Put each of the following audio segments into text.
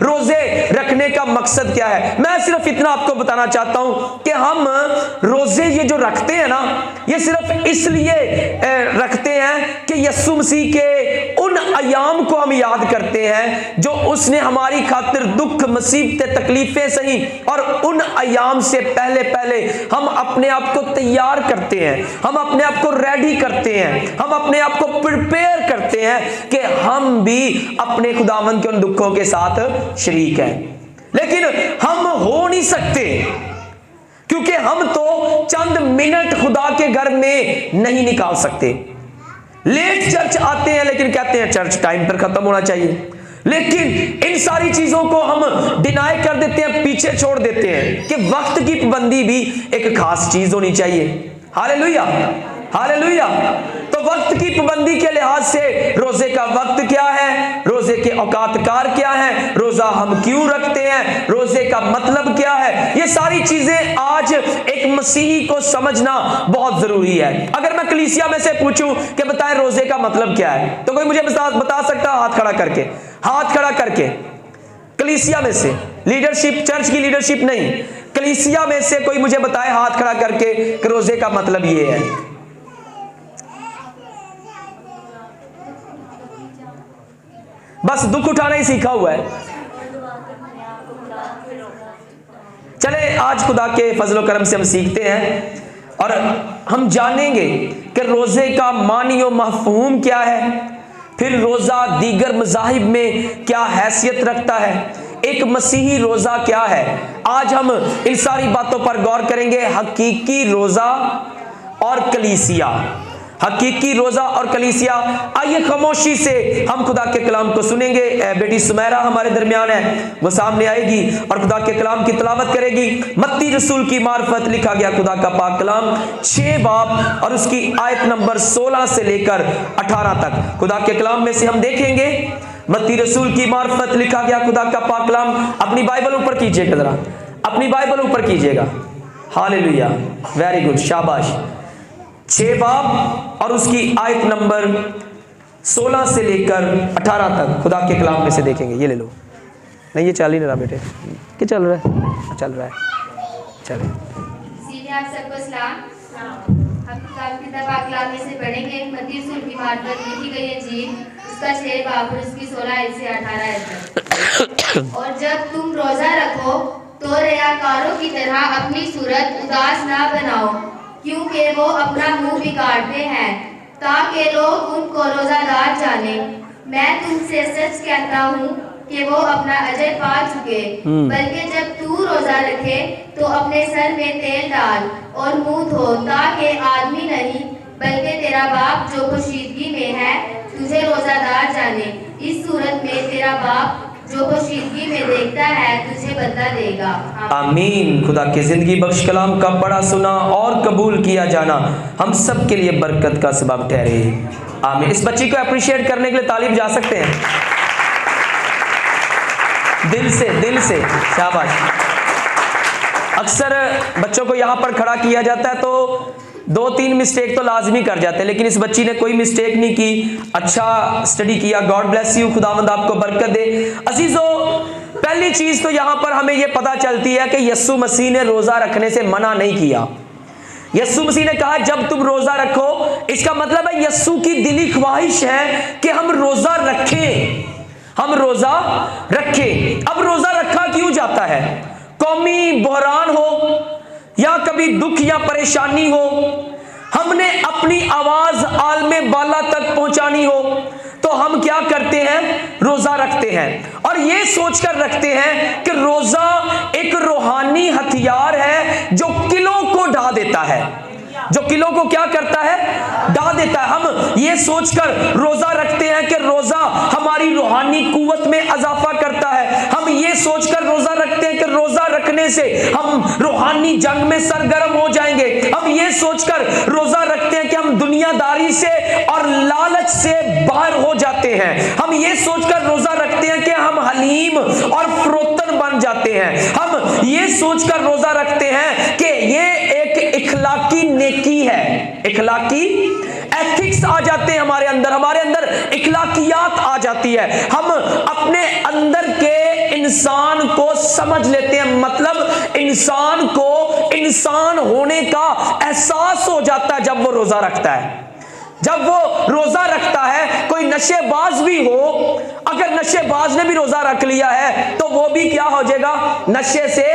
रोजे रखने का मकसद क्या है। मैं सिर्फ इतना आपको बताना चाहता हूं कि हम रोजे ये जो रखते हैं ना, ये सिर्फ इसलिए रखते हैं कि यीशु मसीह के उन अयाम को हम याद करते हैं जो उसने हमारी खातिर दुख, मुसीबतें, तकलीफें सही, और उन अयाम से पहले पहले हम अपने आप को तैयार करते हैं, हम अपने आप को रेडी करते हैं, हम अपने आप को प्रिपेयर करते हैं कि हम भी अपने खुदावंद के उन दुखों के साथ शरीक हैं। लेकिन हम हो नहीं सकते क्योंकि हम तो चंद मिनट खुदा के घर में नहीं निकाल सकते। लेट चर्च आते हैं लेकिन कहते हैं चर्च टाइम पर खत्म होना चाहिए, लेकिन इन सारी चीजों को हम डिनाई कर देते हैं, पीछे छोड़ देते हैं कि वक्त की पाबंदी भी एक खास चीज होनी चाहिए। Hallelujah, hallelujah. तो वक्त की पाबंदी के लिहाज से रोजे का वक्त क्या है, रोजे के औकातकार क्या है, रोजा हम क्यों रखते हैं, रोजे का मतलब क्या है, ये सारी चीजें आज एक मसीही को समझना बहुत जरूरी है। अगर मैं कलीसिया में से पूछूं कि बताएं रोजे का मतलब क्या है, तो कोई मुझे बता सकता है? हाथ खड़ा करके, हाथ खड़ा करके। कलीसिया में से, लीडरशिप, चर्च की लीडरशिप नहीं, कलीसिया में से कोई मुझे बताए हाथ खड़ा करके कि रोजे का मतलब ये है। बस दुख उठाना ही सीखा हुआ है। चले आज खुदा के फजल करम से हम सीखते हैं और हम जानेंगे कि रोजे का मानी और मफहूम क्या है, फिर रोजा दीगर मज़ाहिब में क्या हैसियत रखता है, एक मसीही रोजा क्या है। आज हम इन सारी बातों पर गौर करेंगे। हकीकी रोजा और कलीसिया, हकीकी रोजा और कलीसिया। आइए खामोशी से हम खुदा के कलाम को सुनेंगे। बेटी सुमेरा हमारे दरमियान है, वो सामने आएगी और खुदा के कलाम की तिलावत करेगी। मत्ती रसूल की मार्फत लिखा गया खुदा का पाक कलाम 6 बाब और उसकी आयत नंबर 16 से लेकर 18 तक। खुदा के कलाम में से हम देखेंगे मत्ती रसूल की मार्फत लिखा गया खुदा का पाक कलाम। अपनी बाइबल ऊपर कीजिएगा, जरा अपनी बाइबल ऊपर कीजिएगा। हालेलुया, वेरी गुड, शाबाश। 6 बाब और उसकी आयत नंबर 16 से लेकर 18 तक खुदा के कलाम में से देखेंगे। ये ले लो। नहीं, ये चल ही नहीं रहा बेटे, क्या चल रहा है? चल रहा है, चले। सीधे आप सबको सलाम। हम किताब कलाम में से पढ़ेंगे मत्ती रसूल की मार्फत लिखी गई इंजील, उसका 6 बाब और उसकी 16 से 18 तक। और जब तुम रोजा रखो तो रियाकारों की तरह अपनी सूरत उदास ना बनाओ, क्योंकि वो अपना मुंह बिगाड़ते हैं ताकि लोग उनको रोजादार जाने। मैं तुमसे सच कहता हूँ कि वो अपना अजर पा चुके। बल्कि जब तू रोजा रखे तो अपने सर में तेल डाल और मुंह धो, ताकि आदमी नहीं बल्कि तेरा बाप जो पोशीदगी में है तुझे रोजादार जाने। इस सूरत में तेरा बाप जो पोशीदगी में देखता है तुझे बदला देगा। आमीन। खुदा की जिंदगी बख्श कलाम का बड़ा सुना और कबूल किया जाना हम सब के लिए बरकत का सबब ठहरे। आमीन। इस बच्ची को अप्रिशिएट करने के लिए तालीब जा सकते हैं, दिल से शाबाश। अक्सर बच्चों को यहाँ पर खड़ा किया जाता है तो 2-3 मिस्टेक तो लाजमी कर जाते हैं, लेकिन इस बच्ची ने कोई मिस्टेक नहीं की, अच्छा स्टडी किया। गॉड ब्लेस यू, खुदावंद आपको बरकत दे। अजीजों, पहली चीज तो यहां पर हमें यह पता चलती है कि यीशु मसीह ने रोजा रखने से मना नहीं किया। यीशु मसीह ने कहा जब तुम रोजा रखो, इसका मतलब है यीशु की दिली ख्वाहिश है कि हम रोजा रखें, हम रोजा रखें। अब रोजा रखा क्यों जाता है? कौमी बहरान हो या कभी दुख या परेशानी हो, हमने अपनी आवाज आलमे बाला तक पहुंचानी हो तो हम क्या करते हैं? रोजा रखते हैं। और ये सोचकर रखते हैं कि रोजा एक रूहानी हथियार है जो किलों को ढा देता है, जो किलों को क्या करता है? ढा देता है। हम ये सोचकर रोजा रखते हैं कि रोजा हमारी रूहानी कुव्वत में इजाफा करता है। हम ये सोचकर रोजा रखते हैं कि रोजा रखने से हम रूहानी जंग में सरगर्म हो जाएंगे। हम ये सोचकर रोजा रखते हैं कि हम दुनियादारी से और लालच से बाहर हो जाते हैं। हम ये सोचकर रोजा रखते हैं कि हम हलीम और फरोतन बन जाते हैं। हम ये सोचकर रोजा रखते हैं कि ये एक इखलाकी नेकी है, इखलाकी एथिक्स आ जाते हैं हमारे अंदर इखलाकियात आ जाती है। हम अपने अंदर के इंसान को समझ लेते हैं, मतलब इंसान को इंसान होने का एहसास हो जाता है जब वो रोजा रखता है। जब वो रोजा रखता है, कोई नशेबाज भी हो, अगर नशेबाज ने भी रोजा रख लिया है तो वो भी क्या हो जाएगा, नशे से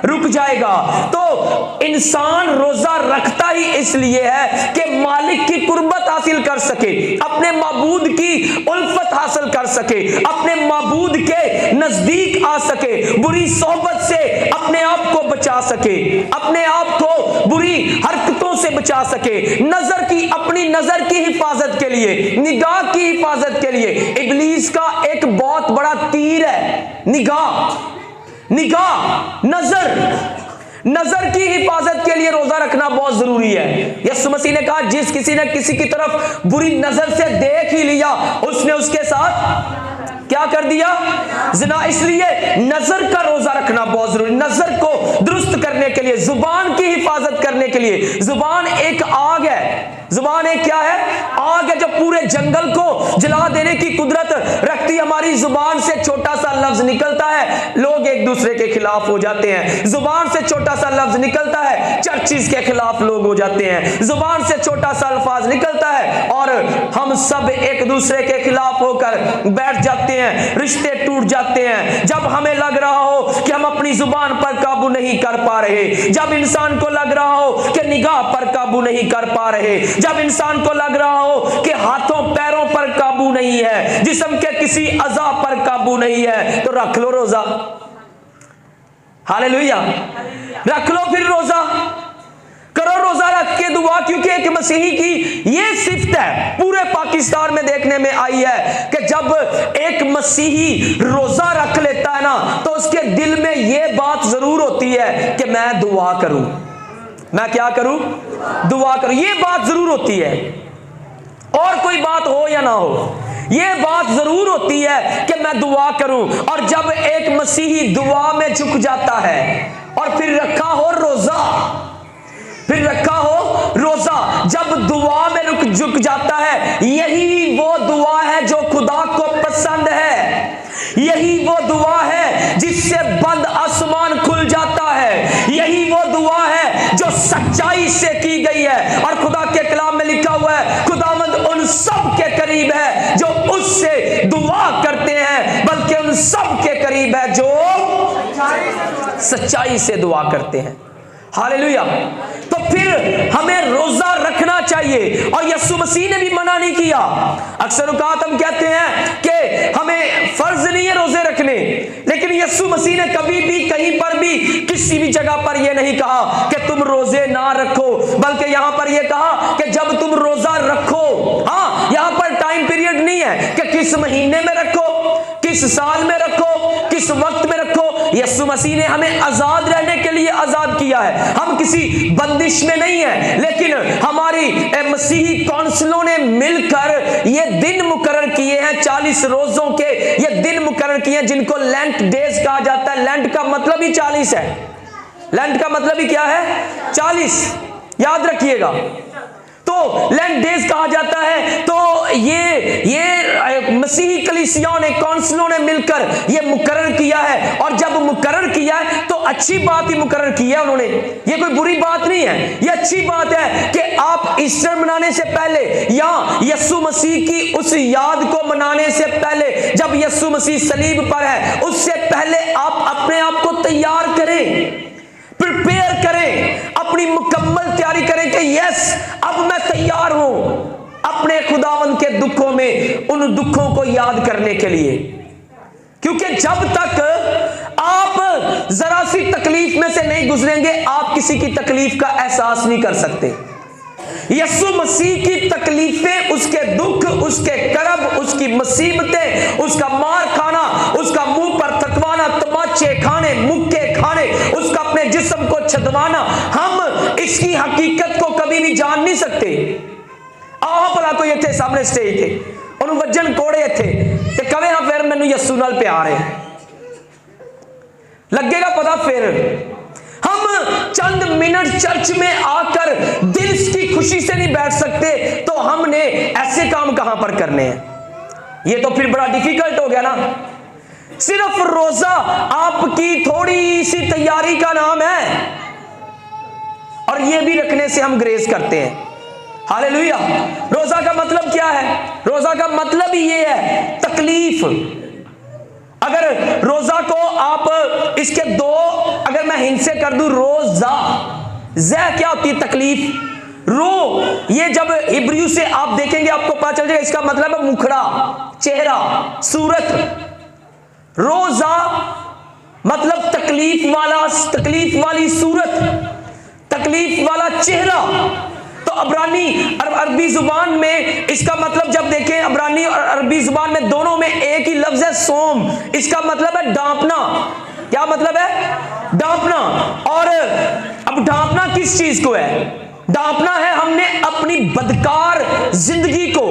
रुक जाएगा। तो इंसान रोजा रखता ही इसलिए है कि मालिक की कुर्बत हासिल कर सके, अपने माबूद की उल्फत हासिल कर सके, अपने माबूद के नजदीक आ सके, बुरी सोहबत से अपने आप को बचा सके, अपने आप को बुरी हरकतों से बचा सके, नजर की, अपनी नजर की हिफाजत के लिए, निगाह की हिफाजत के लिए। इब्लीस का एक बहुत बड़ा तीर है निगाह, नजर की हिफाजत के लिए रोजा रखना बहुत जरूरी है। यीशु मसीह ने कहा, जिस किसी ने किसी की तरफ बुरी नजर से देख ही लिया, उसने उसके साथ क्या कर दिया, ज़िना। इसलिए नजर का रोजा रखना बहुत जरूरी, नजर को दुरुस्त करने के लिए, जुबान की हिफाजत करने के लिए। जुबान एक आग है, जुबान एक क्या है, आग है जो पूरे जंगल को जला देने की कुदरत रखती। हमारी जुबान से छोटा सा लफ्ज निकलता है, लोग एक दूसरे के खिलाफ हो जाते हैं। जुबान से छोटा सा लफ्ज निकलता है, चर्चिस के खिलाफ लोग हो जाते हैं। जुबान से छोटा सा अल्फाज निकलता है और हम सब एक दूसरे के खिलाफ होकर बैठ जाते हैं, रिश्ते टूट जाते हैं। जब हमें लग रहा हो कि हम अपनी जुबान पर काबू नहीं कर पा रहे, जब इंसान को लग रहा हो कि निगाह पर काबू नहीं कर पा रहे, जब इंसान को लग रहा हो कि हाथों पैरों पर काबू नहीं है, जिस्म के किसी अज़ा पर काबू नहीं है, तो रख लो रोजा। हालेलुया, रख लो फिर रोजा, करो रोजा रख के दुआ। क्योंकि एक मसीही की ये सिफ्त है, पूरे पाकिस्तान में देखने में आई है कि जब एक मसीही रोजा रख लेता है ना, तो उसके दिल में ये बात जरूर होती है कि मैं दुआ करूं, मैं क्या करूं, दुआ करूं। ये बात जरूर होती है, और कोई बात हो या ना हो, ये बात जरूर होती है कि मैं दुआ करूं। और जब एक मसीही दुआ में झुक जाता है और फिर रखा हो रोजा, जब दुआ में झुक जाता है, यही वो दुआ है जो खुदा को पसंद है, यही वो दुआ है जिससे बंद आसमान खुल जाता है, यही वो दुआ है जो सच्चाई से की गई है। और खुदा के कलाम में लिखा हुआ है, खुदावंद उन सब के करीब है जो उससे दुआ करते हैं, बल्कि उन सब के करीब है जो सच्चाई से दुआ करते हैं। हालेलुया। तो फिर हमें रोजा रखना चाहिए, और यीशु मसीह ने भी मना नहीं किया। अक्सर औकात हम कहते हैं कि हमें फर्ज नहीं है रोजे रखने, लेकिन यीशु मसीह ने कभी भी, कहीं पर भी, किसी भी जगह पर यह नहीं कहा कि तुम रोजे ना रखो, बल्कि यहां पर यह कहा कि जब तुम रोजा रखो, हाँ, यहां पर टाइम पीरियड नहीं है कि किस महीने में रखो, किस साल में रखो, किस वक्त में रखो। यीशु मसीह ने हमें आजाद रहने के लिए आजाद किया है, हम किसी बंदिश में नहीं है, लेकिन हमारी मसीही काउंसिलों ने मिलकर ये दिन मुकर्रर किए हैं, 40 रोजों के ये दिन मुकर्रर किए हैं, जिनको लेंट डेज कहा जाता है। लेंट का मतलब ही 40 है, लेंट का मतलब ही क्या है, 40, याद रखिएगा। तो लेंट डेज कहा जाता है। तो ये मसीही कलीसियाओं ने, काउंसिलों ने मिलकर ये मुकर्रर किया है, और जब मुकर्रर किया है तो अच्छी बात ही मुकर्रर की है उन्होंने, ये कोई बुरी बात नहीं है, ये अच्छी बात है कि आप ईस्टर मनाने से पहले या यीशु मसीह की उस याद को मनाने से पहले, जब यीशु मसीह सलीब पर है, उससे पहले आप अपने आप को तैयार करें, प्रिपेयर करें, अपनी मुकम्मल तैयारी करें कि यस, अब मैं तैयार हूं अपने खुदावंद के दुखों में, उन दुखों को याद करने के लिए। क्योंकि जब तक आप जरा सी तकलीफ में से नहीं गुजरेंगे, आप किसी की तकलीफ का एहसास नहीं कर सकते। यीशु मसीह की तकलीफें, उसके दुख, उसके करब, उसकी मुसीबतें, उसका मार खाना, उसका मुंह पर थकवाना, तमाचे खाने, मुक्के खाने, उसका अपने जिस्म को छदवाना, हम इसकी हकीकत को कभी भी जान नहीं सकते। आओ भला कोई इतने सामने स्टेज थे, उन्होंने वजन कोड़े थे ते कवे हाँ फिर मैनू यीशु नाल प्यार है, लगेगा पता। फिर हम चंद मिनट चर्च में आकर दिल की खुशी से नहीं बैठ सकते, तो हमने ऐसे काम कहां पर करने हैं? ये तो फिर बड़ा डिफिकल्ट हो गया ना। सिर्फ रोजा आपकी थोड़ी सी तैयारी का नाम है, और ये भी रखने से हम ग्रेस करते हैं। हालेलुया। रोजा का मतलब क्या है? रोजा का मतलब ही ये है तकलीफ। अगर रोजा को आप इसके दो अगर मैं हिंट से कर दूं, रोजा ज़ क्या होती है? तकलीफ। रो, ये जब इब्रियू से आप देखेंगे आपको पता चल जाएगा इसका मतलब है मुखड़ा, चेहरा, सूरत। रोजा मतलब तकलीफ वाला, तकलीफ वाली सूरत, तकलीफ वाला चेहरा। तो अरबी जुबान में इसका मतलब जब देखें, अबरानी और अरबी जुबान में दोनों में एक ही लफ्ज है सोम। इसका मतलब है डांपना। क्या मतलब है? डांपना। और अब डांपना किस चीज को है? डांपना है हमने अपनी बदकार जिंदगी को,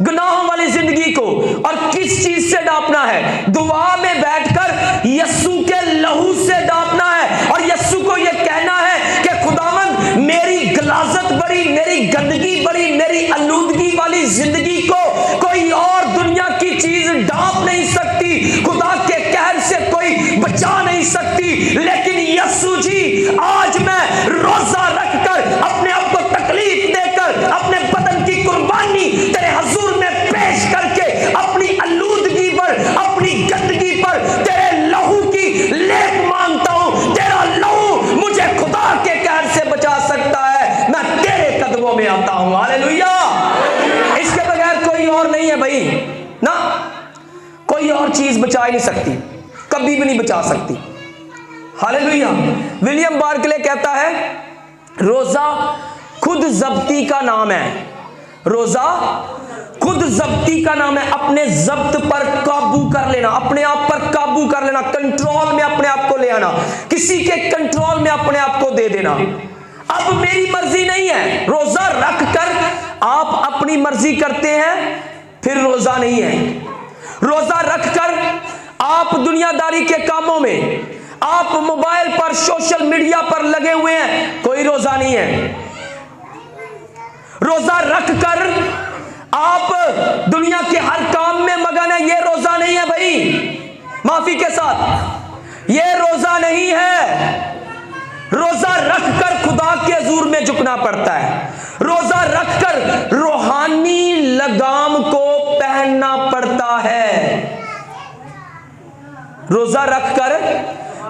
गुनाहों वाली जिंदगी को। और किस चीज से डांपना है? दुआ में बैठकर यस्सु के लहू से डांपना है, और यस्सु को यह कहना है कि खुदावंद मेरी गलाजत बड़ी, मेरी गंदगी बड़ी, मेरी आलूदगी वाली जिंदगी को कोई और दुनिया की चीज डांप नहीं सकती, खुदा के कहर से कोई बचा नहीं सकती। लेकिन यस्सु जी, आज मैं रोजा रखकर अपने आप को तकलीफ देकर अपने बदन की कुर्बानी तेरे हुजूर में पेश करके अपनी आलूदगी पर, अपनी गंदगी पर तेरे लहू की लेप मांगता हूं। तेरा लहू मुझे खुदा के कहर से बचा सकता है। मैं तेरे कदमों में आता हूं। हालेलुया। इसके बगैर कोई और नहीं है भाई ना, कोई और चीज बचा ही नहीं सकती, कभी भी नहीं बचा सकती। हालेलुया। विलियम बार्कले कहता है रोजा खुद जब्ती का नाम है। रोजा खुद जब्ती का नाम है। अपने जब्त पर काबू कर लेना, अपने आप पर काबू कर लेना, कंट्रोल में अपने आप को ले आना, किसी के कंट्रोल में अपने आप को दे देना। अब मेरी मर्जी नहीं है। रोजा रख कर आप अपनी मर्जी करते हैं, फिर रोजा नहीं है। रोजा रखकर आप दुनियादारी के कामों में, आप मोबाइल पर, सोशल मीडिया पर लगे हुए हैं, कोई रोजा नहीं है। रोजा रखकर आप दुनिया के हर काम में मगन है, ये रोजा नहीं है भाई, माफी के साथ, ये रोजा नहीं है। रोजा रखकर खुदा के हुजूर में झुकना पड़ता है। रोजा रखकर रूहानी लगाम को पहनना पड़ता है। रोजा रखकर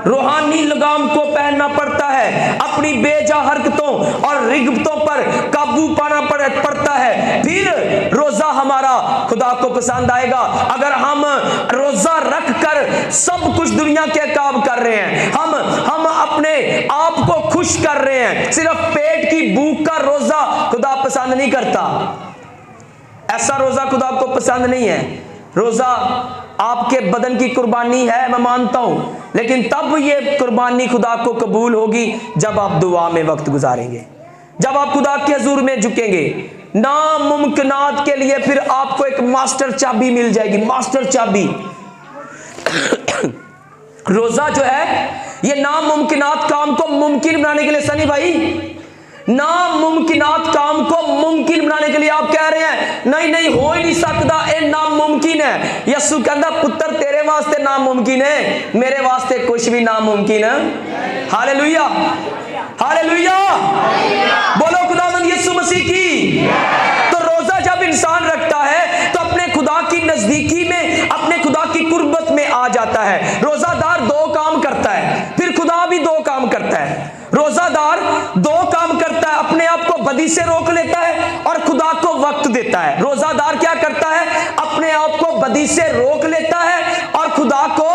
रूहानी लगाम को पहनना पड़ता है। अपनी बेजा हरकतों और रिगबतों पर काबू पाना पड़ता है, फिर रोजा हमारा खुदा को पसंद आएगा। अगर हम रोजा रखकर सब कुछ दुनिया के काम कर रहे हैं, हम अपने आप को खुश कर रहे हैं, सिर्फ पेट की भूख का रोजा खुदा पसंद नहीं करता। ऐसा रोजा खुदा को पसंद नहीं है। रोजा आपके बदन की कुर्बानी है, मैं मानता हूं, लेकिन तब ये कुर्बानी खुदा को कबूल होगी जब आप दुआ में वक्त गुजारेंगे, जब आप खुदा के हुजूर में झुकेंगे। नामुमकिनात के लिए फिर आपको एक मास्टर चाबी मिल जाएगी, मास्टर चाबी। रोजा जो है ये नामुमकिनात काम को मुमकिन बनाने के लिए, सनी भाई, नामुमकिनात काम को मुमकिन बनाने के लिए। आप कह रहे हैं नहीं हो ही नहीं सकता, ये नामुमकिन है। यस्सु कहता पुत्र तेरे वास्ते नामुमकिन है, मेरे वास्ते कुछ भी नामुमकिन है। हालेलुया, हालेलुया, बोलो खुदावंद यीशु मसीह की। तो रोजा जब इंसान रखता है तो अपने खुदा की नजदीकी में, अपने खुदा की कुर्बत में आ जाता है। रोजादार दो काम करता है, फिर खुदा भी दो काम करता है। रोजादार दो काम करता है, अपने आप को बदी से रोक लेता है और खुदा को वक्त देता है। रोजादार क्या करता है? अपने आप को बदी से रोक लेता है और खुदा को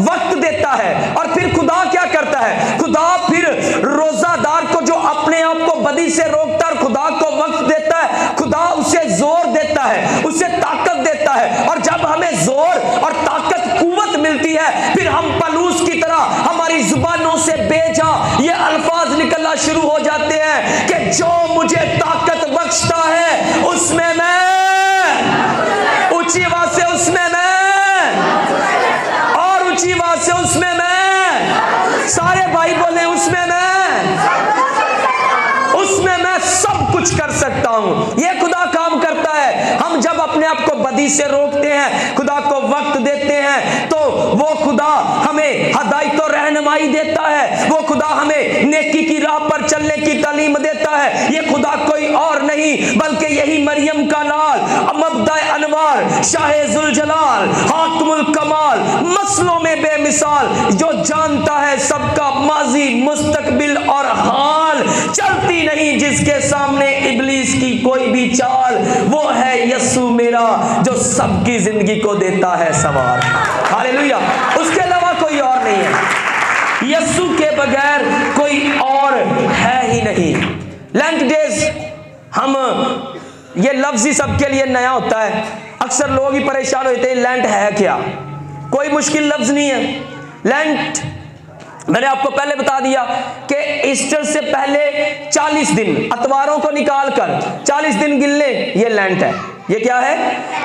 वक्त देता है। और फिर खुदा क्या करता है? खुदा फिर रोजादार को, जो अपने आप को बदी से रोकता है और खुदा को वक्त देता है, खुदा उसे जोर देता है, उसे ताकत देता है। और जब हमें जोर और ताकत, कुव्वत मिलती है, फिर हम पलूस की तरह हमारी जुबानों से बेजा ये अल्फाज निकलना शुरू हो जाते हैं कि जो मुझे ताकत बख्शता है उसमें मैं, ऊंची आवाज से उसमें मैं, और ऊंची आवाज से उसमें मैं, सारे भाई बोले उसमें मैं सब कुछ कर सकता हूं। यह खुदा काम करता है। हम जब अपने आप को बदी से रोकते हैं, खुदा को वक्त देते हैं, तो वो खुदा हमें हिदायत और रहनुमाई देता है, वो खुदा हमें नेकी की राह पर चलने की तालीम देता है। ये खुदा कोई और नहीं बल्कि यही मरियम का लाल, मबदा अनवार, शाहे जुलजलाल, हाकिमुल कमाल, मसलों में बेमिसाल, जो जानता है सबका माजी मुस्तकबिल और हाल, चलती नहीं जिसके सामने इब्लीस की कोई भी चाल, वो है यस्सु मेरा जो सबकी जिंदगी को देता है सवार। हालेलुया, उसके अलावा कोई और नहीं है, यस्सु के बगैर कोई और है ही नहीं। लेंट डेज, हम ये लफ्ज ही सबके लिए नया होता है, अक्सर लोग ही परेशान होते हैं लेंट है क्या। कोई मुश्किल लफ्ज नहीं है लेंट। मैंने आपको पहले बता दिया कि ईस्टर से पहले 40 दिन अतवारों को निकालकर 40 दिन गिन ले, ये लेंट है। ये क्या है?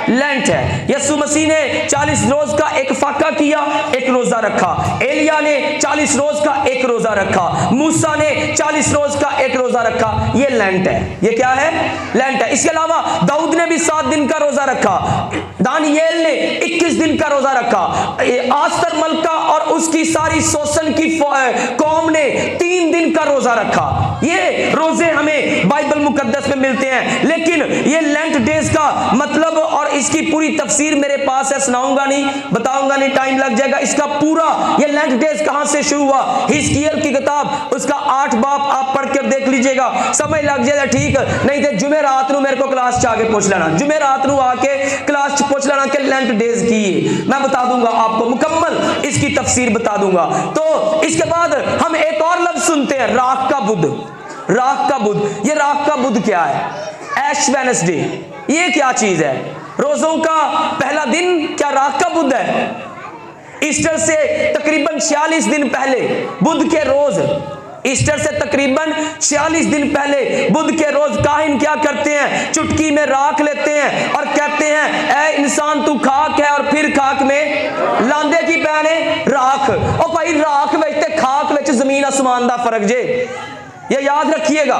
लेंट है। यीशु मसीह ने 40 रोज का एक फाका किया, एक रोजा रखा। एलिया ने 40 रोज का एक रोजा रखा। मूसा ने 40 रोज का एक रोजा रखा। ये लेंट है। ये क्या है? लेंट है। इसके अलावा दाऊद ने भी 7 दिन का रोजा रखा। दानियेल ने 21 दिन का रोजा रखा। आस्तर मलका और उसकी सारी शोषण की कौम ने 3 दिन का रोजा रखा। ये रोजे हमें बाइबल मुकद्दस में मिलते हैं, लेकिन ये लेंट डेज का मतलब और इसकी पूरी तफसीर मेरे पास है, सुनाऊंगा नहीं, बताऊंगा नहीं, टाइम लग जाएगा। इसका पूरा ये लेंट डेज कहां से शुरू हुआ, हिजकिय्याह की किताब उसका 8 बाब आप पढ़ कर देख लीजिएगा, समय लग जाएगा ठीक, नहीं तो जुमे रात ਨੂੰ मेरे को क्लास च आके पूछ लेना, जुमे रात ਨੂੰ आके क्लास च पूछ लेना कि लेंट डेज की है, मैं बता दूंगा आपको, मुकम्मल इसकी तफसीर बता दूंगा। तो इसके बाद हम एक और लफ्ज सुनते हैं, राख का बुध। राख का बुध, ये राख का बुध क्या है? ऐश वेडनेसडे, ये क्या चीज है? रोजों का पहला दिन क्या राख का बुध है? ईस्टर से तकरीबन 46 दिन पहले बुध के रोज, ईस्टर से तकरीबन 46 दिन पहले बुध के रोज काहिन क्या करते हैं? चुटकी में राख लेते हैं और कहते हैं ऐ इंसान तू खाक है और फिर खाक में लांदे की पैने राख। ओ भाई राख विच ते खाक विच जमीन आसमान दा फर्क जे, ये याद रखिएगा।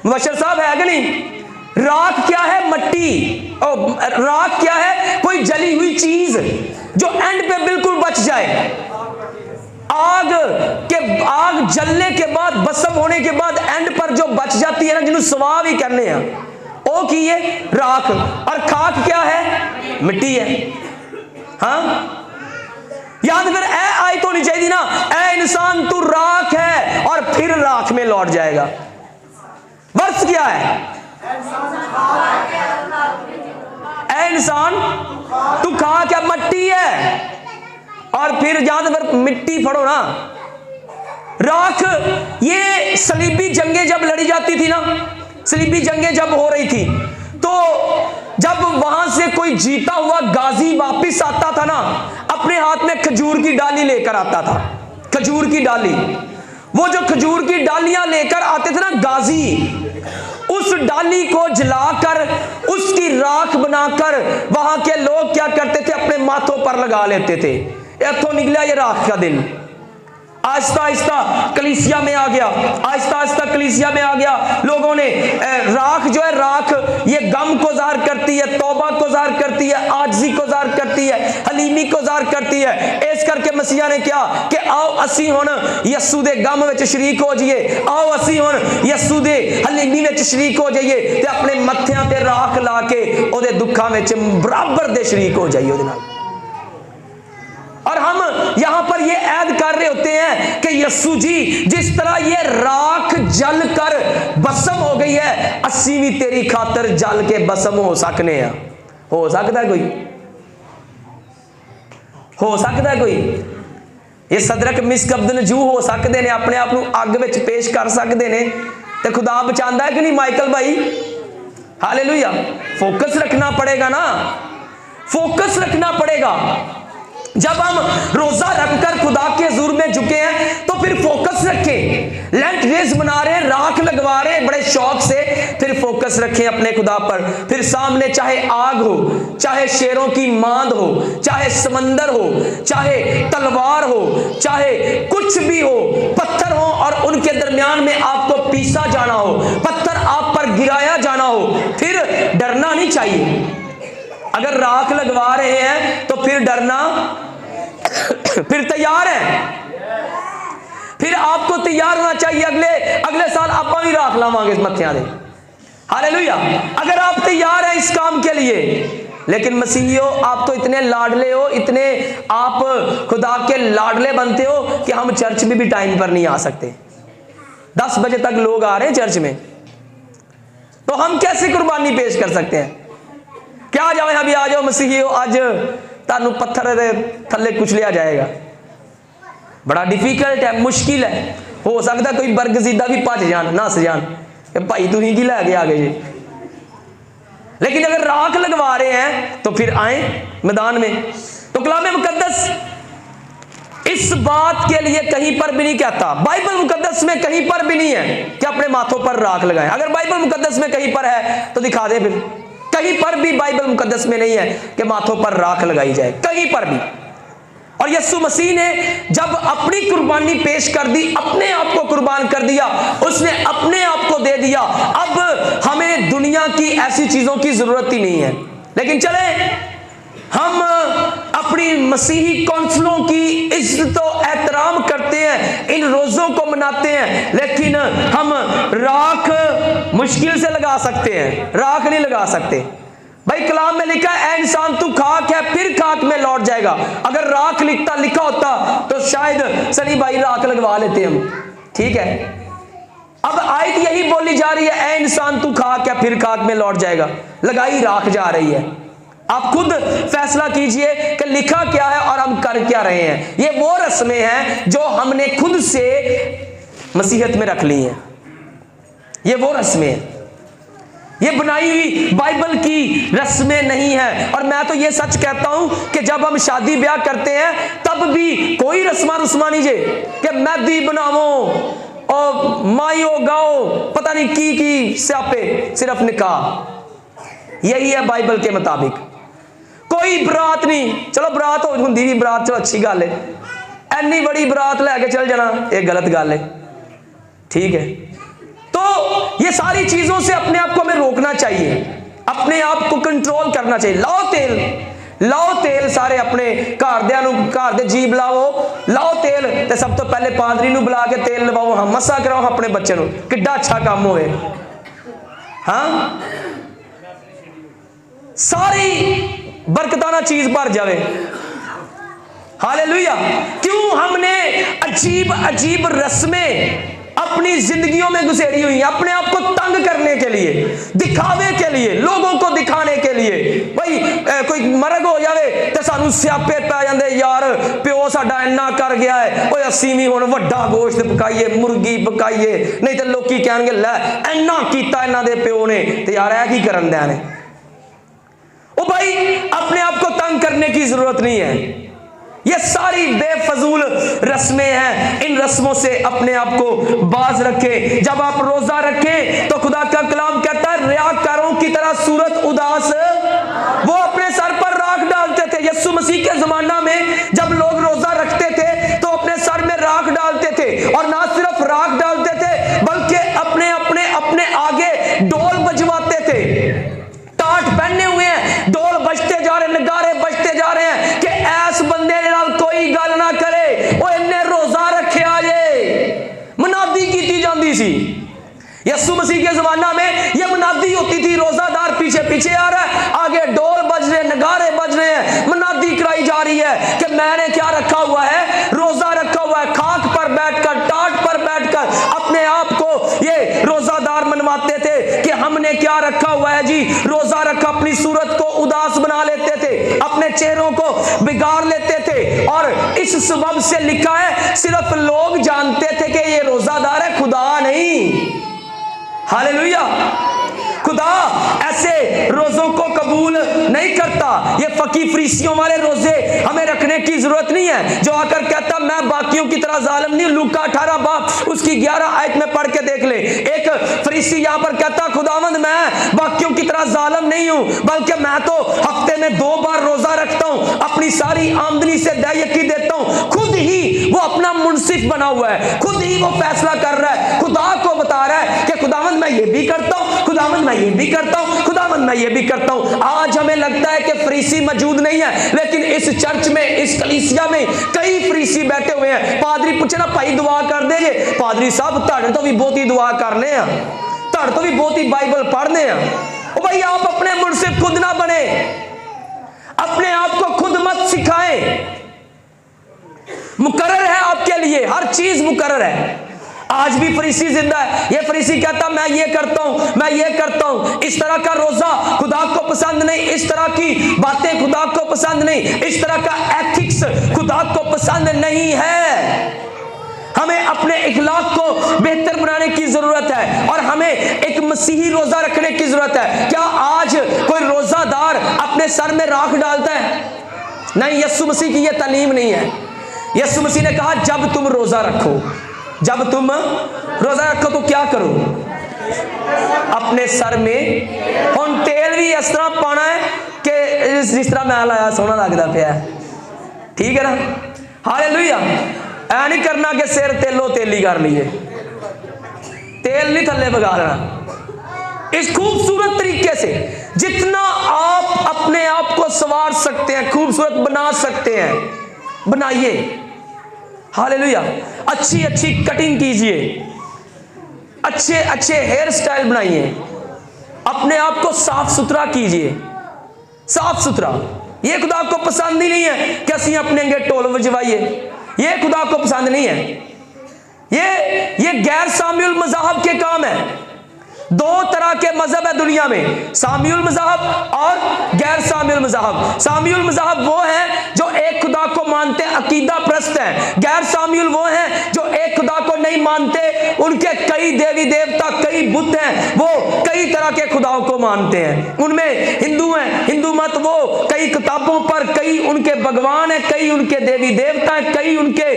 मुबशर साहब है कि नहीं? राख क्या है? मट्टी। और राख क्या है? कोई जली हुई चीज जो एंड पे बिल्कुल बच जाए। आग जलने के बाद, भस्म होने के बाद एंड पर जो बच जाती है ना, जिन्होंने स्वाव ही करने हैं, वो की है राख। और खाक क्या है? मिट्टी है। हाँ, याद फिर ऐ आई तो नहीं चाहिए ना, ऐ इंसान तू राख है और फिर राख में लौट जाएगा। वर्ष क्या है? ऐ इंसान तू खा क्या? मट्टी है और फिर याद फिर मिट्टी फड़ो ना। राख, ये सलीबी जंगें जब लड़ी जाती थी ना, सलीबी जंगें जब हो रही थी, तो जब वहां से कोई जीता हुआ गाजी वापिस आता था ना, अपने हाथ में खजूर की डाली लेकर आता था। खजूर की डाली, वो जो खजूर की डालियां लेकर आते थे ना गाजी, उस डाली को जलाकर उसकी राख बनाकर वहां के लोग क्या करते थे? अपने माथों पर लगा लेते थे। इथों निकला ये राख का दिन। आहिस्ता आहिस्ता कलीसिया में आ गया, आहिस्ता आहिस्ता कलीसिया में आ गया। लोगों ने राख जो है, राख ये गम को ज़ाहिर करती है, तौबा को ज़ाहिर करती है, आजिज़ी को ज़ाहिर करती है, हलीमी को ज़ाहिर करती है। इस करके मसीहा ने क्या कि आओ असी हुण यस्सू दे गम विच शरीक हो जाइए, आओ असी हुण यस्सू दे हलीमी विच शरीक हो जाइए ते अपने मत्थियां ते राख ला के ओदे दुखां विच बराबर दे शरीक हो जाइए ओदे नाल। और हम यहां पर ये ऐद कर रहे होते हैं कि यस्सू जी जिस तरह ये राख जल कर भस्म हो गई है, अस्सी भी तेरी खातर जल के भस्म हो सकने हैं। हो सकता है कोई? हो सकता है कोई? ये सदरक मिसकब्द नजू हो सकते ने, अपने आप को अग विच पेश कर सकते ने, तो खुदा बचांदा है कि नहीं माइकल भाई? हालेलुया। फोकस रखना पड़ेगा ना, फोकस रखना पड़ेगा। जब हम रोजा रखकर खुदा के हुजूर में झुके हैं तो फिर फोकस रखें। लेंट डेज मना रहे हैं, राख लगवा रहे हैं बड़े शौक से, फिर फोकस रखें अपने खुदा पर। फिर सामने चाहे आग हो, चाहे शेरों की मांद हो, चाहे समंदर हो, चाहे तलवार हो, चाहे कुछ भी हो, पत्थर हो और उनके दरमियान में आपको पीसा जाना हो, पत्थर आप पर गिराया जाना हो, फिर डरना डरना नहीं चाहिए। अगर राख लगवा रहे हैं तो फिर डरना, फिर तैयार है, फिर आपको तैयार होना चाहिए। अगले साल आप भी राख लावांगे इस मत्थियां दे, हालेलुया। अगर आप तैयार हैं इस काम के लिए, लेकिन मसीहियों आप तो इतने लाडले हो, इतने आप खुदा के लाडले बनते हो कि हम चर्च में भी टाइम पर नहीं आ सकते। 10 बजे तक लोग आ रहे हैं चर्च में, तो हम कैसे कुर्बानी पेश कर सकते हैं? क्या जाओ अभी आ जाओ मसीहियों, आज तानू पत्थर दे थल्ले कुचलिया जाएगा। बड़ा डिफिकल्ट है, मुश्किल है। हो सकता कोई बरगजीदा भी भज जान, नस जान कि भाई तुम की लैके आ गए जी। लेकिन अगर राख लगवा रहे हैं तो फिर आए मैदान में। तो कलाम मुकद्दस इस बात के लिए कहीं पर भी नहीं कहता, बाइबल मुकद्दस में कहीं पर भी नहीं है कि अपने माथों पर राख लगाएं। अगर बाइबल मुकद्दस में कहीं पर है तो दिखा दे, फिर कहीं पर भी बाइबल मुकद्दस में नहीं है कि माथों पर राख लगाई जाए, कहीं पर भी। और यीशु मसीह ने जब अपनी कुर्बानी पेश कर दी, अपने आप को कुर्बान कर दिया, उसने अपने आप को दे दिया। अब हमें दुनिया की ऐसी चीजों की जरूरत ही नहीं है। लेकिन चले हम अपनी मसीही कौंसलों की इज्जत और एहतराम करते हैं, इन रोजों को मनाते हैं, लेकिन हम राख मुश्किल से लगा सकते हैं, राख नहीं लगा सकते। भाई कलाम में लिखा है ऐ इंसान तू खाक है फिर खाक में लौट जाएगा। अगर राख लिखा होता तो शायद सनी भाई राख लगवा लेते हम, ठीक है। अब आयत यही बोली जा रही है ऐ इंसान तू खाक है फिर खाक में लौट जाएगा, लगाई राख जा रही है। आप खुद फैसला कीजिए कि लिखा क्या है और हम कर क्या रहे हैं। ये वो रस्में हैं जो हमने खुद से मसीहत में रख ली हैं, ये वो रस्में हैं, ये बनाई हुई बाइबल की रस्में नहीं है। और मैं तो ये सच कहता हूं कि जब हम शादी ब्याह करते हैं तब भी कोई रस्मा नहीं जे कि मेहंदी बनावो और माइयो गाओ, पता नहीं की स्यापे, सिर्फ निकाह। यही है बाइबल के मुताबिक। कोई बरात नहीं, चलो बरात होंदी भी बरात चलो अच्छी गल है, एनी बड़ी बरात लैके चल जाना ये गलत गल है, ठीक है। तो ये सारी चीजों से अपने आप को हमें रोकना चाहिए, अपने आप को कंट्रोल करना चाहिए। लाओ तेल सारे अपने घर दे जी बुलाओ, लाओ तेल ते सब तो पहले पादरी नूं बुला के तेल लवाओ, हाँ मसा कराओ अपने बच्चे नूं, किड्डा अच्छा काम होए। हाँ सारी बरकताना चीज भर जावे, हालेलुया। क्यों हमने अजीब रस्में अपनी जिंदगियों में घुसेड़ी हुई, अपने आप को तंग करने के लिए, दिखावे के लिए, लोगों को दिखाने के लिए। भाई कोई मरग हो जावे तो सानू स्यापे पै जांदे, यार प्यो साडा इन्ना कर गया है, ओए असीं भी हुण वड्डा गोश्त पकाइए, मुर्गी पकाइए, नहीं तो लोकी कहणगे लै इन्ना कीता इन्हां दे प्यो ने ते यार ऐ की करन दिया ने। ओ भाई अपने आप को तंग करने की जरूरत नहीं है, ये सारी बेफजूल रस्में हैं। इन रस्मों से अपने आप को बाज रखें। जब आप रोजा रखें तो खुदा का कलाम कहता है रियाकारों की तरह सूरत उदास, वो अपने सर पर राख डालते थे। यीशु मसीह के जमाना में जब लोग रोजा रखते थे तो अपने सर में राख डालते थे, और ना सिर्फ राख डालते थे बल्कि अपने आगे डोल बजवाते थे। टाट पहने हुए हैं, डोल बजते जा रहे, नगारे बजते जा रहे हैं कि ऐस बंदे नाल कोई गल ना करे, वो इन्ने रोजा रखे आजे, मनादी की जाती सी। यीशु मसीह के जमाना में ये मनादी होती थी, रोजादार पीछे पीछे आ रहा है, आगे डोल बज रहे, नगारे बज रहे हैं, मनादी कराई जा रही है कि मैंने क्या रखा हुआ है, रोजा रखा हुआ है। खाक पर बैठकर, टाट पर बैठकर अपने आप को ये रोजादार मनवाते थे कि हमने क्या रखा हुआ है जी, रोजा रखा। अपनी सूरत को उदास बना लेते थे, अपने चेहरों को बिगाड़ लेते थे, और इस सबब से लिखा है सिर्फ लोग जानते थे कि ये रोजादार है, खुदा नहीं। हालेलुया। खुदा ऐसे रोजों को कबूल नहीं करता। ये फकी फरीसियों वाले रोजे हमें रखने की जरूरत नहीं है, जो आकर कहता मैं बाकियों की तरह जालिम नहीं। लूका 18 बाब उसकी 11 आयत में पढ़ के देख ले। एक फरीसी यहां पर कहता खुदावंद मैं बाकियों की तरह जालिम नहीं हूं, बल्कि मैं तो हफ्ते में 2 बार रोजा रखता हूं, अपनी सारी आमदनी से दयाकी देता हूं। खुद ही वो अपना मुंसिफ बना हुआ है, खुद ही वो फैसला कर रहा है, खुदा को बता रहा है कि खुदावंद मैं ये भी करता हूँ, खुदावंद मैं ये भी करता हूँ, खुदावंद मैं ये भी करता हूँ। आज हमें लगता है कि फरीसी मौजूद नहीं है, लेकिन इस चर्च में, इस कलीसिया में कई फरीसी बैठे हुए हैं। पादरी पूछे ना भाई दुआ कर दे जे, पादरी साहब ताड़े तो भी बहुत ही दुआ करने हैं, ताड़ तो भी बहुत ही बाइबल पढ़ने हैं। ओ भाई आप अपने मुर्शिद खुद ना बने, अपने आप को खुद मत सिखाएं। मुकर्रर है आपके लिए, हर चीज मुकर्रर है। आज भी फरीसी जिंदा है। ये फरीसी कहता मैं ये करता हूं, मैं ये करता हूं। इस तरह का रोजा खुदा को पसंद नहीं, इस तरह की बातें खुदा को पसंद नहीं, इस तरह का एथिक्स खुदा को पसंद नहीं है। हमें अपने इखलाक को बेहतर बनाने की जरूरत है और हमें एक मसीही रोजा रखने की जरूरत है। क्या आज कोई रोजादार अपने सर में राख डालता है? नहीं, यीशु मसीह की यह तालीम नहीं है। यीशु मसीह ने कहा जब तुम रोजा रखो, जब तुम रोजा रखो तो क्या करो? अपने सर में हम तेल भी इस तरह पाना है कि जिस तरह मैं लाया सोना लगता पाया, ठीक है ना? हालेलुया। ऐ नहीं करना कि सिर तेलो तेली कर लिए, तेल नहीं थल्ले बगा लेना। इस खूबसूरत तरीके से जितना आप अपने आप को संवार सकते हैं, खूबसूरत बना सकते हैं, बनाइए। हालेलुया। अच्छी अच्छी कटिंग कीजिए, अच्छे अच्छे हेयर स्टाइल बनाइए, अपने आप को साफ सुथरा कीजिए, साफ सुथरा। ये खुदा को पसंद ही नहीं है कि असि अपने अंगे ढोल बजवाइए, ये खुदा को पसंद नहीं है। ये गैर साम्युल मज़हब के काम है। दो तरह के मजहब है दुनिया में, साम्युल मज़हब और गैर साम्युल मज़हब। साम्युल मज़हब वो है जो एक खुदा को मानते हैं, अकीदा प्रस्त है। गैर साम्युल वो है जो एक खुदा को नहीं मानते, उनके कई देवी देवता, कई बुत हैं, वो कई तरह के खुदाओं को मानते हैं। उनमें हिंदू हैं, हिंदू मत, वो कई किताबों पर कई उनके भगवान हैं, कई उनके देवी देवता हैं, कई उनके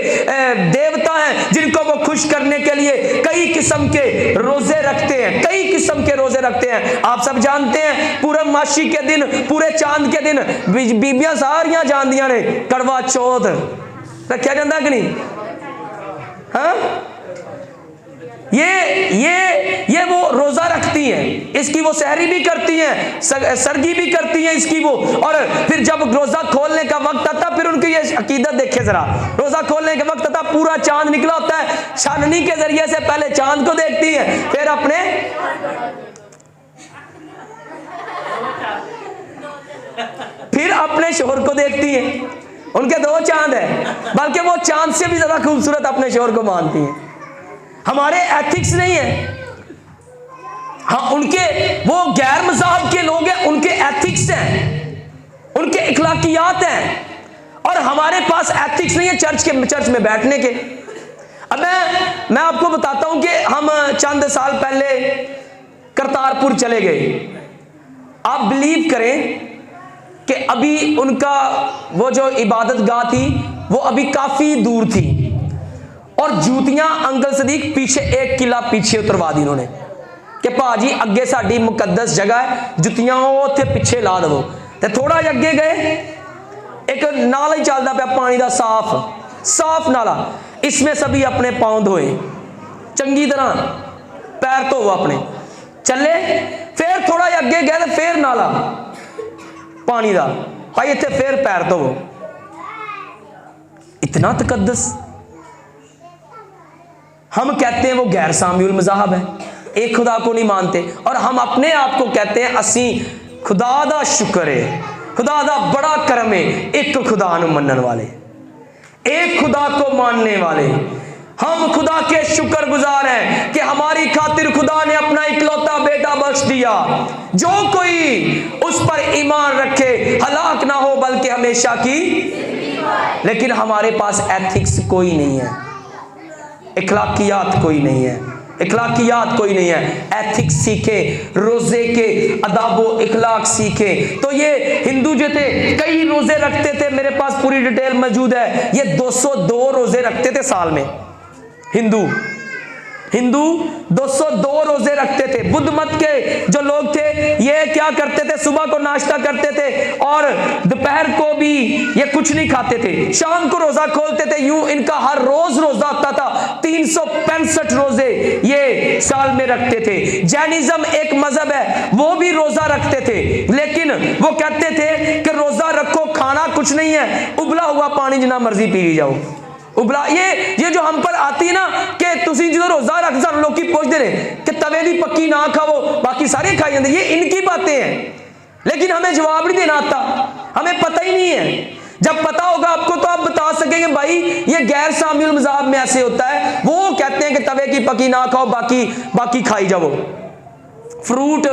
देवता हैं जिनको वो खुश करने के लिए कई किस्म के रोजे रखते हैं, कई किस्म के रोजे रखते हैं। आप सब जानते हैं पूर्णमासी के दिन, पूरे चांद के दिन बीबियां सारियां जानदियां ने कड़वा चौथ रखा जाता कि नहीं? हाँ, ये वो रोजा रखती हैं, इसकी वो सहरी भी करती हैं, सरगी भी करती हैं इसकी वो। और फिर जब रोजा खोलने का वक्त आता, फिर उनकी ये अकीदत देखे जरा। रोजा खोलने के वक्त आता, पूरा चांद निकला होता है, छाननी के जरिए से पहले चांद को देखती है, फिर अपने शोहर को देखती है। उनके दो चांद है, बल्कि वो चांद से भी ज्यादा खूबसूरत अपने शोहर को मानती हैं। हमारे एथिक्स नहीं है। हाँ, उनके वो गैर मज़हब के लोग हैं, उनके एथिक्स हैं, उनके इखलाकियात हैं, और हमारे पास एथिक्स नहीं है चर्च में बैठने के। अब मैं आपको बताता हूं कि हम चंद साल पहले करतारपुर चले गए। आप बिलीव करें कि अभी उनका वो जो इबादत गाह थी वो अभी काफी दूर थी, और जूतियां अंकल सदीक पीछे 1 किला पीछे उतरवा दी उन्होंने कि भाजी अगे साडी मुकद्दस जगह है, जुतियां उत्थे पीछे ला दो। तो थोड़ा अगे गए, एक नाला ही चलता पाया पानी का, साफ नाला। इसमें सभी अपने पांव धोए, चंगी तरह पैर धो अपने, चले। फिर थोड़ा अगे गए तो फिर नाला पानी का, भाई इतने फिर पैर धो। इतना तकद्दस। हम कहते हैं वो गैर साम्युल मज़हब है, एक खुदा को नहीं मानते, और हम अपने आप को कहते हैं असी खुदा दा शुक्र है, खुदा दा बड़ा करम है, एक खुदा नूं मनन वाले, एक खुदा को मानने वाले। हम खुदा के शुक्रगुजार हैं कि हमारी खातिर खुदा ने अपना इकलौता बेटा बख्श दिया। जो कोई उस पर ईमान रखे हलाक ना हो बल्कि हमेशा की। लेकिन हमारे पास एथिक्स कोई नहीं है, इखलाकियात कोई नहीं है, इखलाकियात कोई नहीं है। एथिक्स सीखे, रोजे के अदाबो इखलाक सीखे। तो ये हिंदू जो थे कई रोजे रखते थे, मेरे पास पूरी डिटेल मौजूद है। ये 202 रोजे रखते थे साल में हिंदू, हिंदू 202 रोजे रखते थे। बुद्ध मत के जो लोग थे ये क्या करते थे, सुबह को नाश्ता करते थे और दोपहर को भी ये कुछ नहीं खाते थे, शाम को रोजा खोलते थे। यूं इनका हर रोज रोजा होता था। 365 रोजे ये साल में रखते थे। जैनिज्म एक मजहब है, वो भी रोजा रखते थे, लेकिन वो कहते थे कि रोजा रखो, खाना कुछ नहीं है, उबला हुआ पानी जितना मर्जी पी जाओ। उबला ये जो हम पर आती है ना कि तुसी जो रोजा रख सन लोग की पूछते रहे कि तवे दी पक्की ना खाओ बाकी सारे खाई जाते, ये इनकी बातें हैं, लेकिन हमें जवाब नहीं देना आता, हमें पता ही नहीं है। जब पता होगा आपको तो आप बता सकेंगे भाई ये गैर शामिल मज़हब में ऐसे होता है। वो कहते हैं कि तवे की पकी ना खाओ, बाकी खाई जाओ। फ्रूट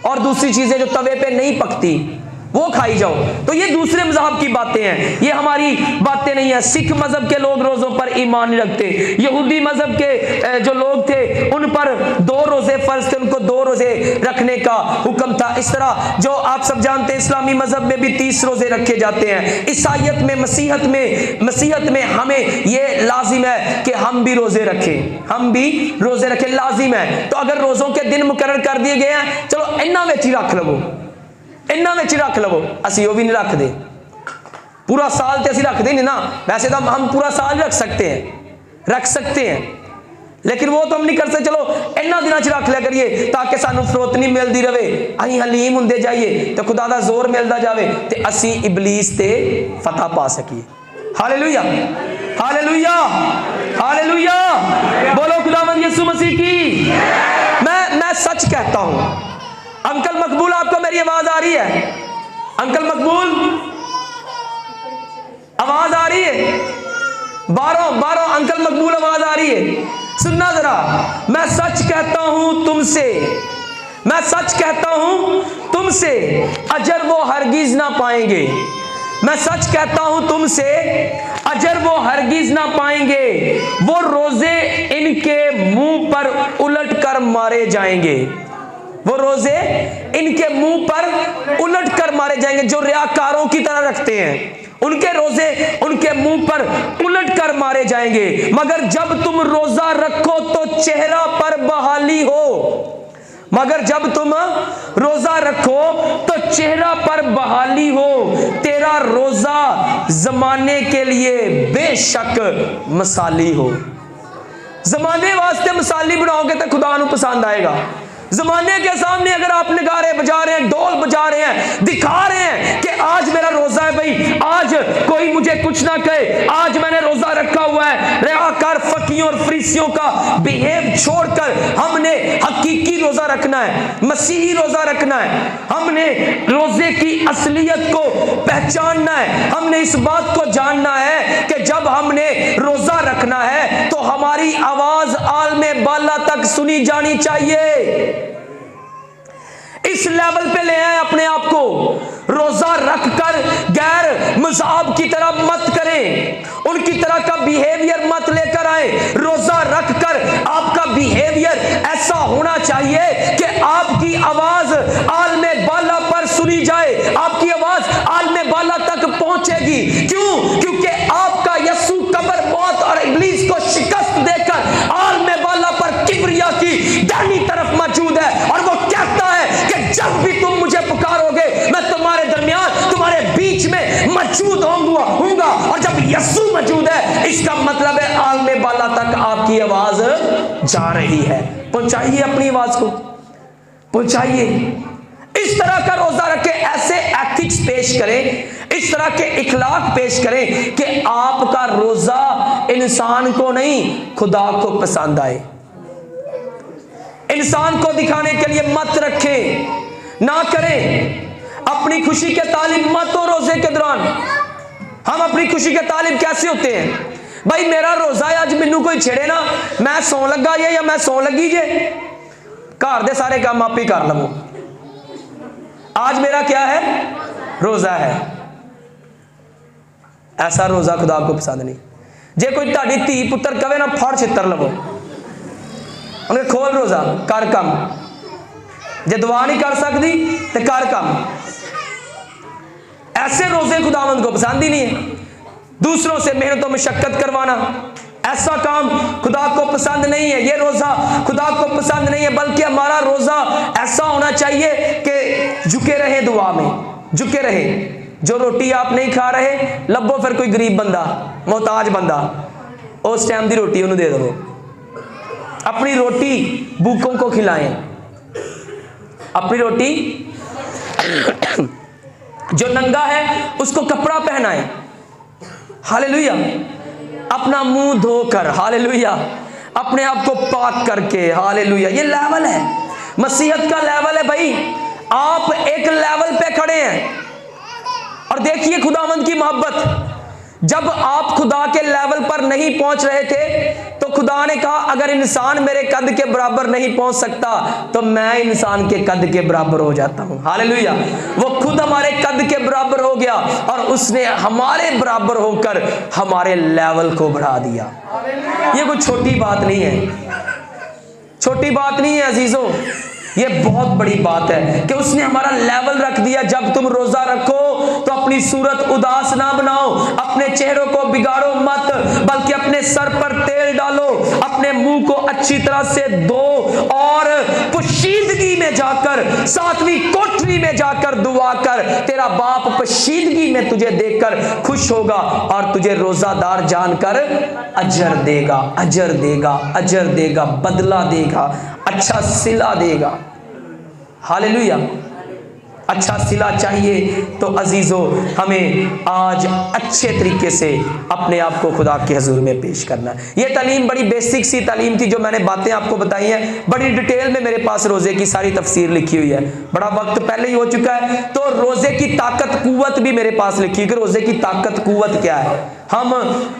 और दूसरी चीजें जो तवे पे नहीं पकती वो खाई जाओ। तो ये दूसरे मज़हब की बातें हैं, ये हमारी बातें नहीं है। सिख मजहब के लोग रोजों पर ईमान नहीं रखते। यहूदी मजहब के जो लोग थे उन पर 2 रोजे फर्ज थे, उनको 2 रोजे रखने का हुक्म था। इस तरह जो आप सब जानते हैं इस्लामी मजहब में भी 30 रोजे रखे जाते हैं। ईसाईयत में मसीहत में हमें ये लाजिम है कि हम भी रोजे रखें, लाजिम है। तो अगर रोजों के दिन मुकर्रर कर दिए गए हैं, चलो इन्ना में ही रख लवो, असी वो भी नहीं रखते। पूरा साल तो असी रखते नहीं ना, वैसे तो हम पूरा साल रख सकते हैं, लेकिन वो तो हम नहीं कर सकते। चलो इन्ना दिनों च रख लिया करिए ताकि सानू फरोतनी मिलती रहे, अं हलीम होंदे जाइए तो खुदा दा जोर मिलता जाए तो असी इबलीस ते फतह पा सकीए। हालेलुया, हालेलुया, हालेलुया, बोलो खुदावंद यीशु मसीह की। मैं सच कहता हूं। अंकल मकबूल, आपको मेरी आवाज आ रही है? अंकल मकबूल, आवाज आ रही है? बारों अंकल मकबूल, आवाज आ रही है? सुनना जरा, मैं सच कहता हूं तुमसे अजर वो हरगिज ना पाएंगे। मैं सच कहता हूं तुमसे अजर वो हरगिज ना पाएंगे। वो रोजे इनके मुंह पर उलट कर मारे जाएंगे। जो रियाकारों की तरह रखते हैं, उनके रोजे उनके मुंह पर उलट कर मारे जाएंगे। मगर जब तुम रोजा रखो तो चेहरा पर बहाली हो। तेरा रोजा जमाने के लिए बेशक मसाली हो। जमाने वास्ते मसाली बनाओगे तो खुदा नू पसंद आएगा। जमाने के सामने अगर आप नगारे बजा रहे हैं, ढोल बजा रहे हैं, दिखा रहे हैं कि आज मेरा रोजा है भाई, आज कोई मुझे कुछ ना कहे, आज मैंने रोजा रखा हुआ है, रियाकार फकीयों और फरीसियों का बिहेव छोड़कर हमने हकीकी रोजा रखना है, मसीही रोजा रखना है। हमने रोजे की असलियत को पहचानना है। हमने इस बात को जानना है कि जब हमने रोजा रखना है तो हमारी आवाज आलमे बाला तक सुनी जानी चाहिए। इस लेवल पे ले आए अपने आप को। रोजा रखकर गैर मज़हब की तरह मत करें, उनकी तरह का बिहेवियर मत लेकर आए। रोजा रखकर आपका बिहेवियर ऐसा होना चाहिए कि आपकी आवाज आलमे बाला पर सुनी जाए, आपकी आवाज आलमे बाला तक पहुंचेगी। क्यों? क्योंकि आपका यीशु कब्र, मौत और इब्लीस को शिकस्त देकर आलमे बाला पर किबरिया की दाहिनी तरफ मौजूद है, और वो कहता है कि जब भी तुम मुझे पुकारोगे मैं तुम्हारे दरमियान, तुम्हारे बीच में मौजूद होऊंगा। और जब यीशु मौजूद है, इसका मतलब है आलमे बाला तक आपकी आवाज जा रही है। पहुंचाइए अपनी आवाज को, पहुंचाइए। इस तरह का रोजा रखे, ऐसे एथिक्स पेश करें, इस तरह के इखलाक पेश करें कि आपका रोजा इंसान को नहीं खुदा को पसंद आए। इंसान को दिखाने के लिए मत रखें, ना करें। अपनी खुशी के तालिब मत हो रोजे के दौरान। हम अपनी खुशी के तालिब कैसे होते हैं? भाई मेरा रोजा है, आज मैनू कोई छेड़े ना, मैं सौ लगा जे या मैं सौ लगी जे, घर दे सारे काम आप ही कर लवो। आज मेरा क्या है? रोजा है। ऐसा रोजा खुदा को पसंद नहीं। जे कोई ताड़ी धी पुत्र कवे ना फड़ छितर लवो, उन्हें खोल रोजा, कर कम। जे दुआ नहीं कर सकती तो कर कम। ऐसे रोजे खुदावंद को पसंद ही नहीं है। दूसरों से मेहनत और मशक्कत करवाना, ऐसा काम खुदा को पसंद नहीं है, ये रोजा खुदा को पसंद नहीं है, बल्कि हमारा रोजा ऐसा होना चाहिए कि झुके रहे दुआ में, झुके रहे। जो रोटी आप नहीं खा रहे, लभो फिर कोई गरीब बंदा, मोहताज बंदा, उस टाइम की रोटी उन्हें दे दो। अपनी रोटी भूखों को खिलाएं, अपनी रोटी जो नंगा है उसको कपड़ा पहनाएं, हालेलुया। अपना मुंह धोकर, हालेलुया, अपने आप को पाक करके, हालेलुया। ये लेवल है, मसीहत का लेवल है भाई। आप एक लेवल पे खड़े हैं और देखिए खुदावंद की मोहब्बत। जब आप खुदा के लेवल पर नहीं पहुंच रहे थे तो खुदा ने कहा अगर इंसान मेरे कद के बराबर नहीं पहुंच सकता तो मैं इंसान के कद के बराबर हो जाता हूं, हालेलुया। वो खुद हमारे कद के बराबर हो गया और उसने हमारे बराबर होकर हमारे लेवल को बढ़ा दिया। ये कोई छोटी बात नहीं है, छोटी बात नहीं है अजीजों, ये बहुत बड़ी बात है कि उसने हमारा लेवल रख दिया। जब तुम रोजा रखो तो अपनी सूरत उदास ना बनाओ, अपने चेहरों को बिगाड़ो मत, बल्कि अपने सर पर तेल डालो, अपने मुंह को अच्छी तरह से धो और पोशीदगी में जाकर, सातवीं कोठरी में जाकर दुआ कर। तेरा बाप पोशीदगी में तुझे देखकर खुश होगा और तुझे रोजादार जानकर अजर देगा, अजर देगा, अजर देगा, बदला देगा, अच्छा सिला देगा, हालेलुया। अच्छा सिला चाहिए तो अजीजों हमें आज अच्छे तरीके से अपने आप को खुदा के हुजूर में पेश करना है। ये तालीम बड़ी बेसिक सी तालीम थी जो मैंने बातें आपको बताई हैं। बड़ी डिटेल में मेरे पास रोजे की सारी तफसीर लिखी हुई है, बड़ा वक्त पहले ही हो चुका है। तो रोजे की ताकत कुव्वत भी मेरे पास लिखी है कि रोजे की ताकत कुव्वत क्या है। हम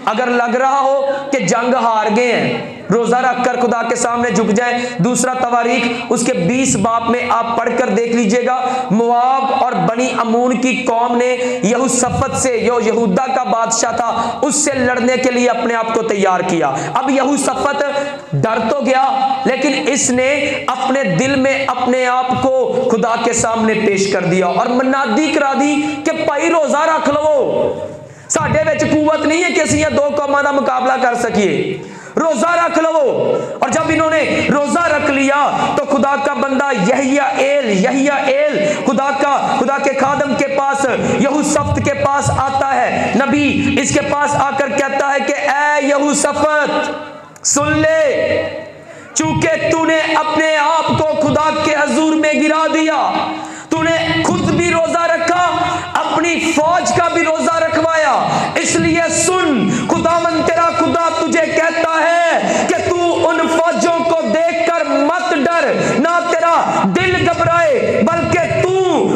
अगर लग रहा हो कि जंग हार गए हैं, रोजा रखकर खुदा के सामने झुक जाए। दूसरा तवारीख उसके 20 बाब में आप पढ़कर देख लीजिएगा। मोआब और बनी अमून की कौम ने यहूसफत से, जो यहूदा का बादशाह था, उससे लड़ने के लिए अपने आप को तैयार किया। अब यहूसफत डर तो गया, लेकिन इसने अपने दिल में अपने आप को खुदा के सामने पेश कर दिया और मनादी करा दी कि भाई रोजा रख लो। साडे विच कुव्वत नहीं है कि असं दो कौमां दा मुकाबला कर सकिए, रोजा रख लो। और जब इन्होंने रोजा रख लिया तो खुदा का बंदा यहिया एल खुदा के खादम के पास, यहूसफत के पास आता है। नबी इसके पास आकर कहता है कि ऐ यहूसफत सुन ले, चूंकि तूने अपने आप को खुदा के हुजूर में गिरा दिया, तूने खुद भी रोजा रखा, अपनी फौज का भी रोजा रखवाया, इसलिए सुन, खुदावंद तेरा खुदा तुझे कहता है कि तू उन फौजों को देखकर मत डर, ना तेरा दिल घबराए, बल्कि तू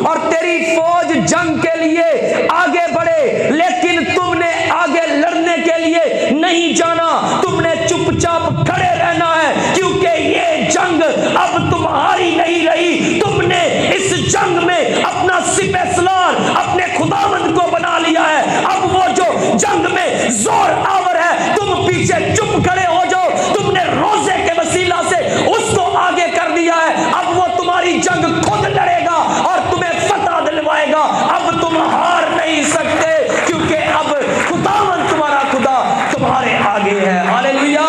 और तेरी फौज जंग के लिए आगे बढ़े। लेकिन तुमने आगे लड़ने के लिए नहीं जाना, तुमने चुपचाप खड़े रहना है, क्योंकि ये जंग अब तुम्हारी नहीं रही। तुमने इस जंग में अपना सिपहसालार, अपने खुदावंद को बना लिया है। अब वो जो जंग में जोर आवर है, तुम पीछे चुप खड़े हो जाओ। तुमने रोजे के वसीला से उसको आगे कर दिया है, अब वो तुम्हारी जंग खुद लड़ेगा और तुम्हें फतह दिलवाएगा। अब तुम हार नहीं सकते, क्योंकि अब खुदावंद तुम्हारा खुदा तुम्हारे आगे है। हालेलुया,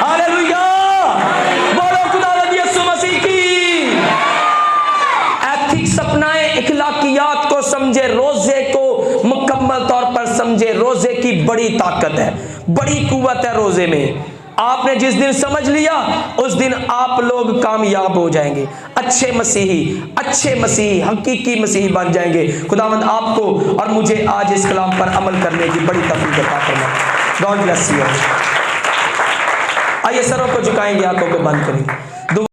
हालेलुया, बोलो खुदावंद यीशु मसीह की। एथिक्स अपनाएं, इखलाकियात को समझे, रोजे को मुकम्मल तौर पर समझे। रोजे की बड़ी ताकत है, बड़ी कुव्वत है रोजे में। आपने जिस दिन समझ लिया उस दिन आप लोग कामयाब हो जाएंगे, अच्छे मसीही, हकीकी मसीही बन जाएंगे। खुदावंद आपको और मुझे आज इस कलाम पर अमल करने की बड़ी तौफीक अता फरमाए। God bless you. आइए सरों को झुकाएंगे, आंखों को बंद करेंगे।